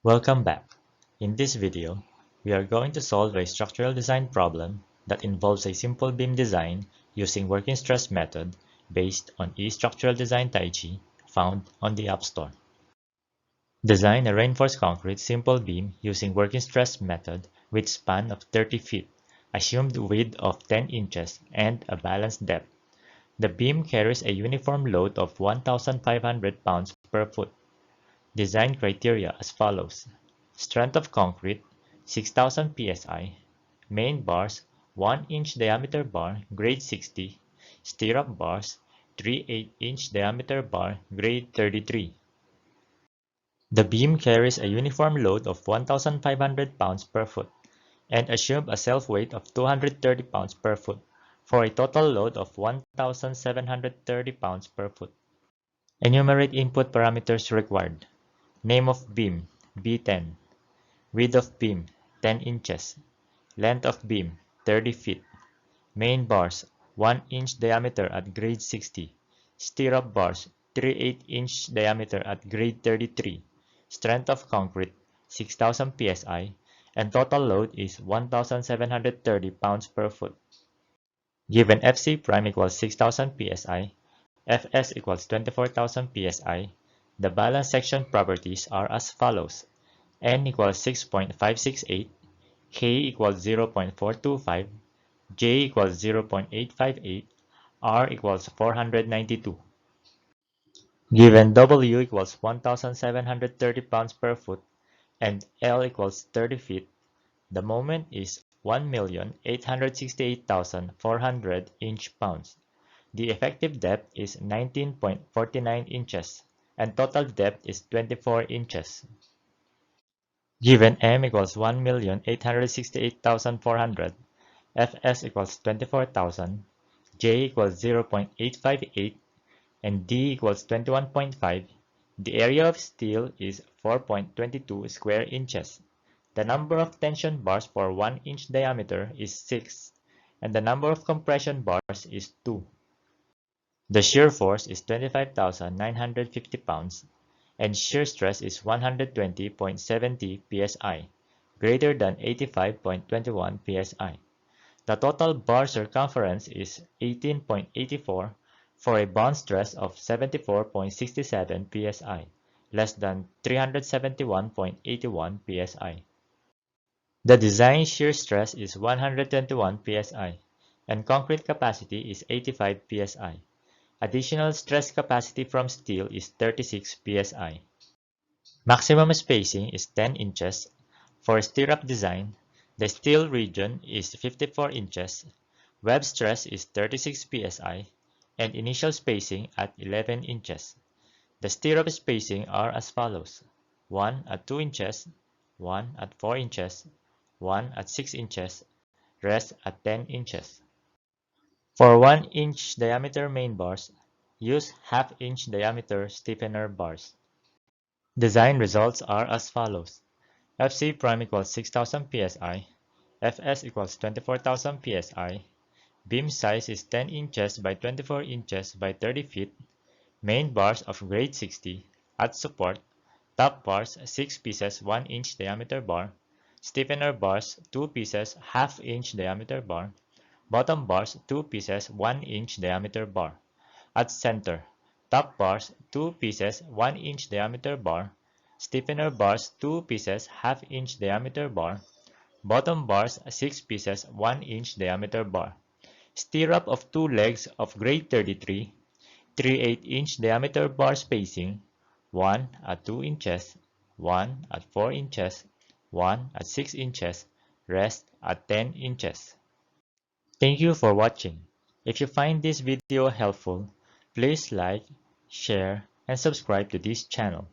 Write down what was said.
Welcome back. In this video, we are going to solve a structural design problem that involves a simple beam design using working stress method based on eStructural Design Taichi found on the App Store. Design a reinforced concrete simple beam using working stress method with span of 30 feet, assumed width of 10 inches, and a balanced depth. The beam carries a uniform load of 1,500 pounds per foot. Design criteria as follows: strength of concrete 6,000 psi, main bars 1-inch diameter bar grade 60, stirrup bars 3 8-inch diameter bar grade 33. The beam carries a uniform load of 1,500 pounds per foot and assume a self-weight of 230 pounds per foot for a total load of 1,730 pounds per foot. Enumerate input parameters required. Name of beam B10, width of beam 10 inches, length of beam 30 feet, main bars 1-inch diameter at grade 60, stirrup bars 3 8-inch diameter at grade 33, strength of concrete 6,000 psi, and total load is 1,730 pounds per foot. Given Fc prime equals 6,000 psi, Fs equals 24,000 psi, the balance section properties are as follows: n equals 6.568, k equals 0.425, j equals 0.858, r equals 492. Given W equals 1,730 pounds per foot and L equals 30 feet, the moment is 1,868,400 inch-pounds. The effective depth is 19.49 inches, and total depth is 24 inches. Given M equals 1,868,400, Fs equals 24,000, J equals 0.858, and D equals 21.5, the area of steel is 4.22 square inches. The number of tension bars for 1-inch diameter is 6, and the number of compression bars is 2. The shear force is 25,950 pounds, and shear stress is 120.70 psi, greater than 85.21 psi. The total bar circumference is 18.84 for a bond stress of 74.67 psi, less than 371.81 psi. The design shear stress is 121 psi, and concrete capacity is 85 psi. Additional stress capacity from steel is 36 psi. Maximum spacing is 10 inches. For stirrup design, the steel region is 54 inches, web stress is 36 psi, and initial spacing at 11 inches. The stirrup spacing are as follows: 1 at 2 inches, 1 at 4 inches, 1 at 6 inches, rest at 10 inches. For 1-inch diameter main bars, use half-inch diameter stiffener bars. Design results are as follows: Fc prime equals 6,000 psi, Fs equals 24,000 psi, beam size is 10 inches by 24 inches by 30 feet, main bars of grade 60, at support, top bars 6 pieces 1-inch diameter bar, stiffener bars 2 pieces half-inch diameter bar, bottom bars 2 pieces 1-inch diameter bar. At center, top bars 2 pieces 1-inch diameter bar, stiffener bars 2 pieces half-inch diameter bar, bottom bars 6 pieces 1-inch diameter bar. Stirrup of 2 legs of grade 33, 3 8-inch diameter bar spacing, 1 at 2 inches, 1 at 4 inches, 1 at 6 inches, rest at 10 inches. Thank you for watching. If you find this video helpful, please like, share, and subscribe to this channel.